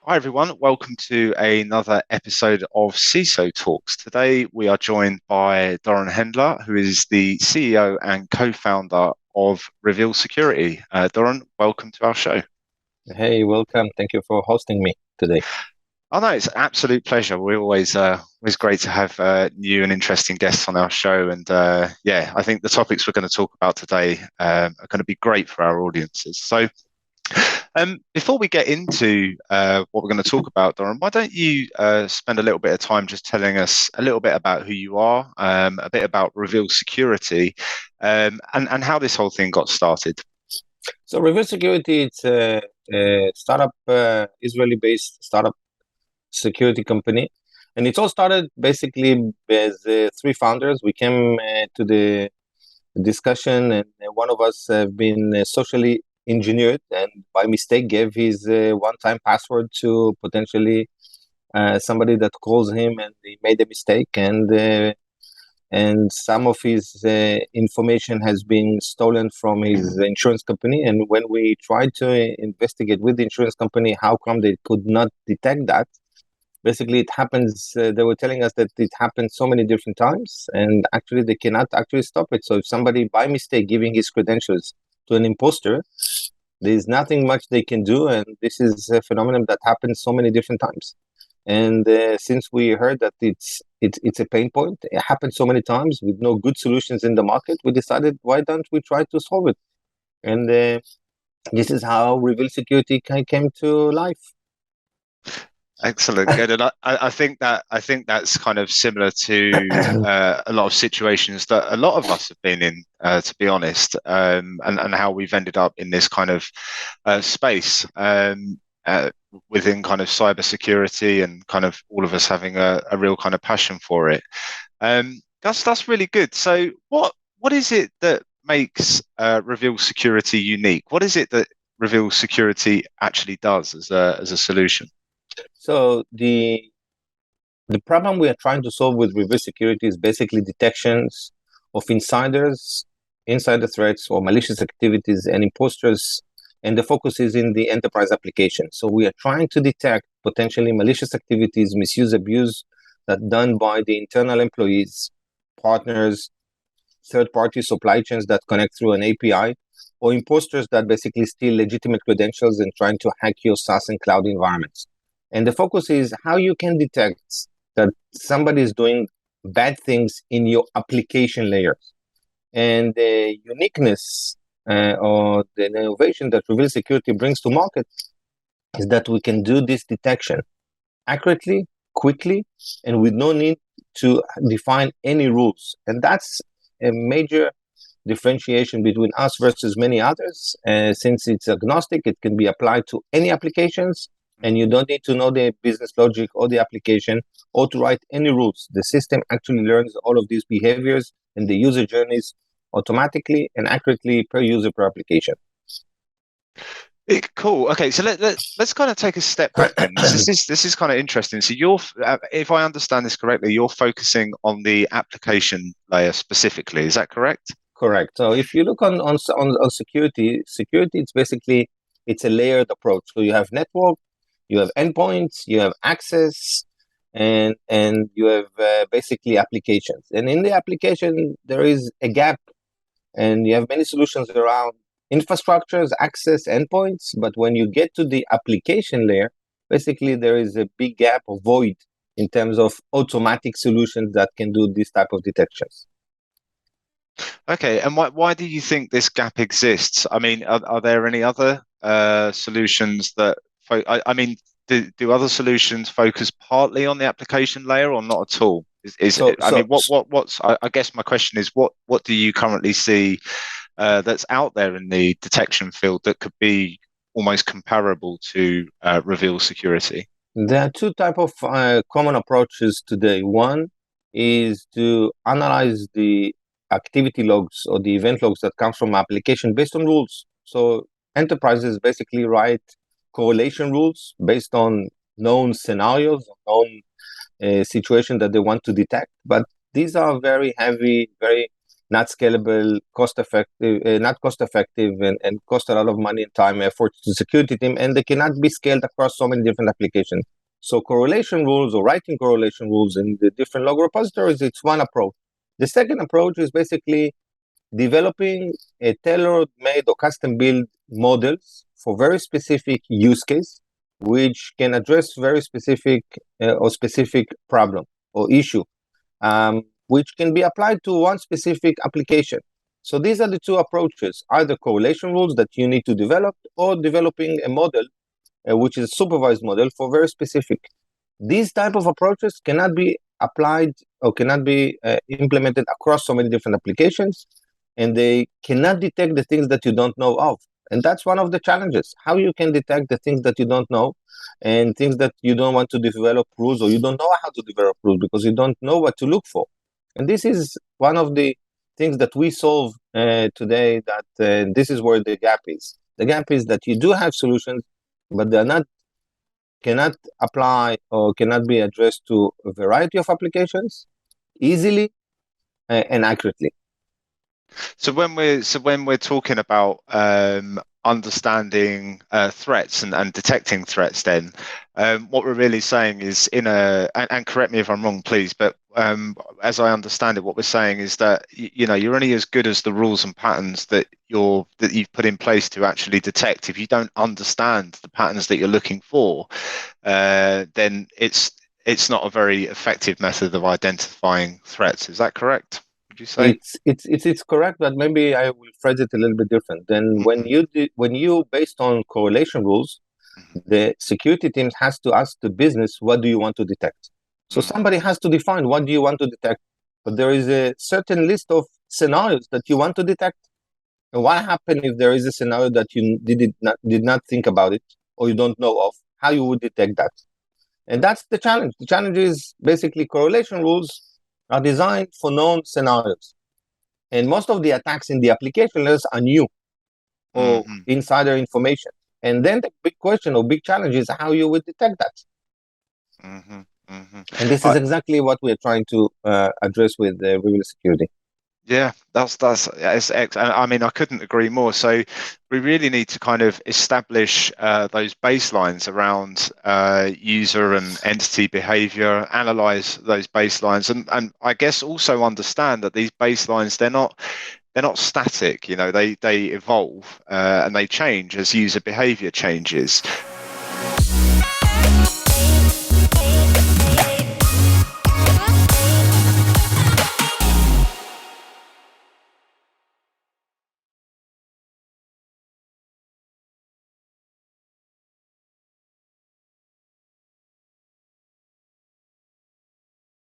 Hi everyone, welcome to another episode of CISO Talks. Today we are joined by Doron Hendler, who is the CEO and co-founder of RevealSecurity. Doron, welcome to our show. Hey, welcome. Thank you for hosting me today. Oh no, it's an absolute pleasure. We're always great to have new and interesting guests on our show, and I think the topics we're going to talk about today are going to be great for our audiences. So, before we get into what we're going to talk about, Doron, why don't you spend a little bit of time just telling us a little bit about who you are, a bit about RevealSecurity, and how this whole thing got started. So, RevealSecurity, it's a startup, Israeli-based startup security company, and it all started basically as three founders. We came to the discussion, and one of us have been socially engineered, and by mistake gave his one-time password to potentially somebody that calls him, and he made a mistake, and some of his information has been stolen from his insurance company. And when we tried to investigate with the insurance company how come they could not detect that, basically it happens, they were telling us that it happens so many different times, and actually they cannot actually stop it. So if somebody by mistake giving his credentials to an imposter, there's nothing much they can do, and this is a phenomenon that happens so many different times. And since we heard that it's a pain point, it happens so many times with no good solutions in the market, we decided, why don't we try to solve it? And this is how RevealSecurity came to life. Excellent, good. And I think that's kind of similar to a lot of situations that a lot of us have been in, to be honest, and how we've ended up in this kind of space within kind of cybersecurity, and kind of all of us having a real kind of passion for it. That's really good. So what is it that makes RevealSecurity unique? What is it that RevealSecurity actually does as a solution? So the problem we are trying to solve with RevealSecurity is basically detections of insider threats or malicious activities and imposters, and the focus is in the enterprise application. So we are trying to detect potentially malicious activities, misuse, abuse that done by the internal employees, partners, third-party supply chains that connect through an API, or imposters that basically steal legitimate credentials and trying to hack your SaaS and cloud environments. And the focus is how you can detect that somebody is doing bad things in your application layers. And the uniqueness or the innovation that RevealSecurity brings to market is that we can do this detection accurately, quickly, and with no need to define any rules. And that's a major differentiation between us versus many others. Since it's agnostic, it can be applied to any applications, and you don't need to know the business logic or the application or to write any rules. The system actually learns all of these behaviors and the user journeys automatically and accurately per user, per application. Cool. Okay, so let's kind of take a step back then. This is kind of interesting. So if I understand this correctly, you're focusing on the application layer specifically. Is that correct? Correct. So if you look on security, it's a layered approach. So you have network, you have endpoints, you have access, and you have basically applications. And in the application, there is a gap, and you have many solutions around infrastructures, access, endpoints. But when you get to the application layer, basically there is a big gap or void in terms of automatic solutions that can do this type of detections. Okay, and why do you think this gap exists? I mean, are there any other solutions that do other solutions focus partly on the application layer or not at all? I guess my question is, what do you currently see that's out there in the detection field that could be almost comparable to RevealSecurity? There are two types of common approaches today. One is to analyze the activity logs or the event logs that come from application based on rules. So enterprises basically write correlation rules based on known scenarios, known situation that they want to detect. But these are very heavy, very not scalable, not cost effective, and cost a lot of money and time, effort to security team, and they cannot be scaled across so many different applications. So correlation rules or writing correlation rules in the different log repositories, it's one approach. The second approach is basically developing a tailor-made or custom-built models for very specific use case, which can address very specific or specific problem or issue, which can be applied to one specific application. So these are the two approaches, either correlation rules that you need to develop or developing a model, which is a supervised model for very specific. These type of approaches cannot be applied or cannot be implemented across so many different applications, and they cannot detect the things that you don't know of. And that's one of the challenges, how you can detect the things that you don't know and things that you don't want to develop rules, or you don't know how to develop rules because you don't know what to look for. And this is one of the things that we solve today, that this is where the gap is. The gap is that you do have solutions, but they're not cannot apply or cannot be addressed to a variety of applications easily and accurately. So when we're talking about understanding threats and detecting threats, then what we're really saying is and correct me if I'm wrong, please, but as I understand it, what we're saying is that you're only as good as the rules and patterns that you've put in place to actually detect. If you don't understand the patterns that you're looking for, then it's not a very effective method of identifying threats. Is that correct? You say? It's correct, but maybe I will phrase it a little bit different. Then when you based on correlation rules, the security team has to ask the business, what do you want to detect? So somebody has to define what do you want to detect, but there is a certain list of scenarios that you want to detect. And what happens if there is a scenario that you did not think about it, or you don't know of, how you would detect that? And that's the challenge. The challenge is basically correlation rules are designed for known scenarios. And most of the attacks in the application layers are new or insider information. And then the big question or big challenge is how you would detect that. And this is exactly what we're trying to address with RevealSecurity. Yeah, that's excellent. I mean, I couldn't agree more. So we really need to kind of establish those baselines around user and entity behavior, analyze those baselines, and I guess also understand that these baselines, they're not static. They evolve and they change as user behavior changes.